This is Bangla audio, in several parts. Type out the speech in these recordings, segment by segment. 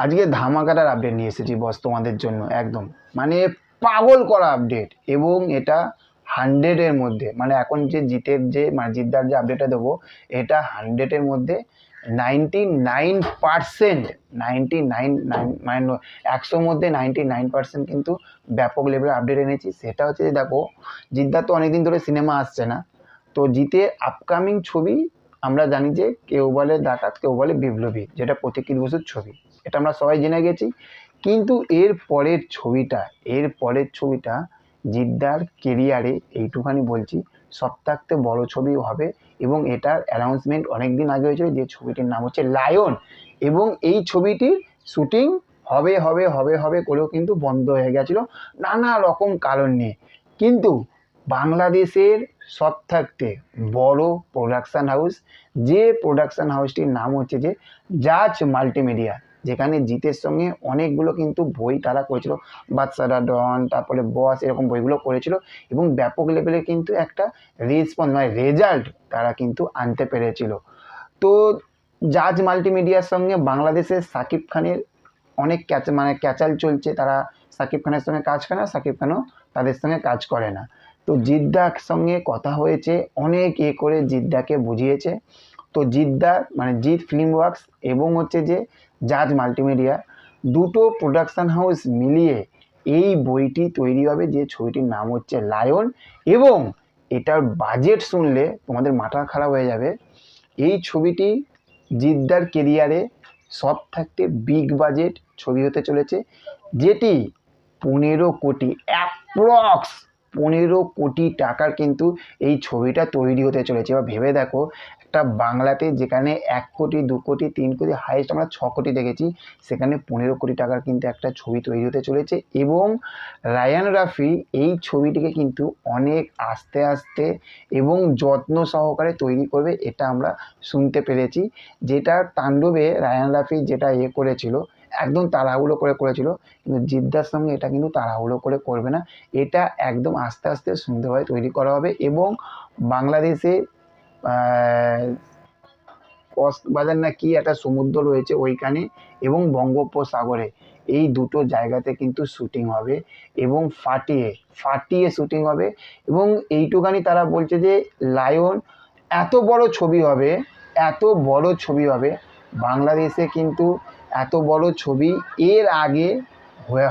আজকে ধামাকাটার আপডেট নিয়ে এসেছি বস তোমাদের জন্য, একদম মানে পাগল করা আপডেট। এবং এটা 100-এর মধ্যে, মানে এখন যে জিদ্দার যে আপডেটটা দেবো, এটা 100-এর মধ্যে 99%, 100-র মধ্যে 99% কিন্তু ব্যাপক লেভেলের আপডেট এনেছি। সেটা হচ্ছে যে দেখো, জিদ্দার তো অনেকদিন ধরে সিনেমা আসছে না, তো জিতের আপকামিং ছবি আমরা জানি যে কেউ বলে ডাকাত, কেউ বলে বিপ্লবী, যেটা প্রতীকী বসুর ছবি, এটা আমরা সবাই জেনে গেছি। কিন্তু এর পরের ছবিটা জিদ্দার কেরিয়ারে এইটুখানি বলছি সবথেকে বড় ছবি হবে। এবং এটার অ্যানাউন্সমেন্ট অনেক দিন আগে হয়েছিল, যে ছবিটির নাম হচ্ছে লায়ন। এবং এই ছবিটির শুটিং হবে হবে হবে হবে করেও কিন্তু বন্ধ হয়ে গেছিলো নানা রকম কারণ নিয়ে। কিন্তু বাংলাদেশের সবথেকে বড় প্রোডাকশান হাউস, যে প্রোডাকশান হাউসটির নাম হচ্ছে যে জাজ মাল্টিমিডিয়া, যেখানে জিতের সঙ্গে অনেকগুলো কিন্তু বই তারা করেছিল, বাদশারা ডন, তারপরে বস, এরকম বইগুলো করেছিল। এবং ব্যাপক লেভেলে কিন্তু একটা রেসপন্স মানে রেজাল্ট তারা কিন্তু আনতে পেরেছিল। তো জাজ মাল্টিমিডিয়ার সঙ্গে বাংলাদেশের সাকিব খানের অনেক ক্যাচাল চলছে। তারা সাকিব খানের সঙ্গে কাজ করে না, সাকিব খানও তাদের সঙ্গে কাজ করে না। তো জিদ্দার সঙ্গে কথা হয়েছে, অনেক করে জিদ্দাকে বুঝিয়েছে। তো জিদ্দা মানে জিৎ ফিল্ম ওয়ার্কস এবং হচ্ছে যে জাজ মাল্টিমিডিয়া, দুটো প্রোডাকশান হাউস মিলিয়ে এই বইটি তৈরি হবে, যে ছবিটির নাম হচ্ছে লায়ন। এবং এটার বাজেট শুনলে তোমাদের মাথা খারাপ হয়ে যাবে। এই ছবিটি জিদ্দার কেরিয়ারে সবথেকে বিগ বাজেট ছবি হতে চলেছে, যেটি 15 কোটি, অ্যাপ্রক্স 15 কোটি টাকার কিন্তু এই ছবিটা তৈরি হতে চলেছে। এবার ভেবে দেখো, একটা বাংলাতে যেখানে 1 কোটি, 2 কোটি, 3 কোটি, হাইয়েস্ট আমরা 6 কোটি দেখেছি, সেখানে 15 কোটি টাকার কিন্তু একটা ছবি তৈরি হতে চলেছে। এবং রায়ান রাফি এই ছবিটিকে কিন্তু অনেক আস্তে আস্তে এবং যত্ন সহকারে তৈরি করবে, এটা আমরা শুনতে পেরেছি। যেটা তাণ্ডবে রায়ান রাফি যেটা করেছিল, একদম তাড়াহুড়ো করে করেছিল, কিন্তু জিদ্দার সঙ্গে এটা কিন্তু তাড়াহুড়ো করে করবে না। এটা একদম আস্তে আস্তে সুন্দরভাবে তৈরি করা হবে। এবং বাংলাদেশে কক্সবাজার না কি একটা সমুদ্র রয়েছে ওইখানে, এবং বঙ্গোপসাগরে, এই দুটো জায়গাতে কিন্তু শুটিং হবে এবং ফাটিয়ে শুটিং হবে। এবং এইটুখানি তারা বলছে যে লায়ন এত বড় ছবি হবে, বাংলাদেশে কিন্তু এত বড় ছবি এর আগে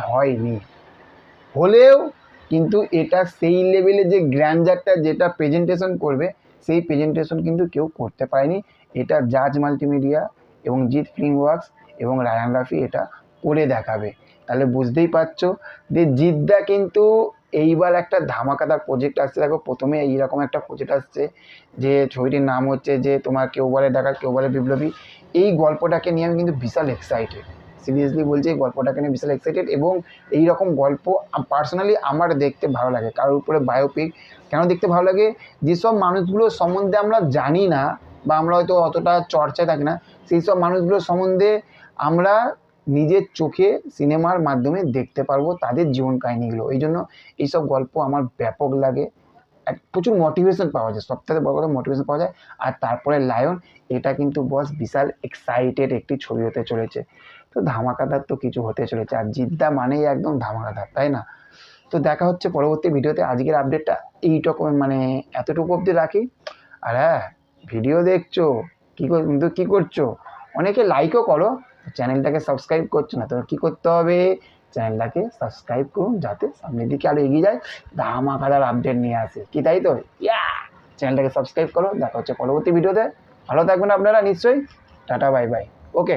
হয়নি। হলেও কিন্তু এটা সেই লেভেলে যে গ্র্যান্ডারটা যেটা প্রেজেন্টেশন করবে, সেই প্রেজেন্টেশন কিন্তু কেউ করতে পারেনি। এটা জাজ মাল্টিমিডিয়া এবং জিৎ ফিল্ম ওয়ার্কস এবং রায়ান রাফি এটা করে দেখাবে। তাহলে বুঝতেই পারছো যে জিদ্দা কিন্তু এইবার একটা ধামাকাদার প্রজেক্ট আসছে। দেখো, প্রথমে এইরকম একটা প্রজেক্ট আসছে, যে ছবিটির নাম হচ্ছে যে তোমার কেউ বলে ডাকাত, কেউ বলে বিপ্লবী। এই গল্পটাকে নিয়ে আমি কিন্তু বিশাল এক্সাইটেড, সিরিয়াসলি বলছি, এই গল্পটাকে নিয়ে বিশাল এক্সাইটেড। এবং এই রকম গল্প পার্সোনালি আমার দেখতে ভালো লাগে। কারোর উপরে বায়োপিক কেন দেখতে ভালো লাগে? যেসব মানুষগুলোর সম্বন্ধে আমরা জানি না বা আমরা হয়তো অতটা চর্চায় থাকি না, সেই সব মানুষগুলোর সম্বন্ধে আমরা নিজের চোখে সিনেমার মাধ্যমে দেখতে পারবো তাদের জীবন কাহিনিগুলো। এই জন্য এইসব গল্প আমার ব্যাপক লাগে। প্রচুর মোটিভেশন পাওয়া যায়, সবথেকে বড় কথা মোটিভেশন পাওয়া যায়। আর তারপরে লায়ন, এটা কিন্তু বস বিশাল এক্সাইটেড একটি ছবি হতে চলেছে। তো ধামাকাদার তো কিছু হতে চলেছে, আর জিদ্দা মানেই একদম ধামাকাদার, তাই না? তো দেখা হচ্ছে পরবর্তী ভিডিওতে। আজকের আপডেটটা এইটুকু, মানে এতটুকু অবধি রাখি। আর হ্যাঁ, ভিডিও দেখছো কী করছো? অনেকে লাইকও করো, চ্যানেলটাকে সাবস্ক্রাইব করছো না, তো কী করতে হবে? চ্যানেলটাকে সাবস্ক্রাইব করুন, যাতে সামনের দিকে আরও এগিয়ে যায়, ধামাকাদার আপডেট নিয়ে আসে, কি তাই তো? চ্যানেলটাকে সাবস্ক্রাইব করো। দেখা হচ্ছে পরবর্তী ভিডিওতে। ভালো থাকবেন আপনারা নিশ্চয়ই। Tata, bye bye. ওকে।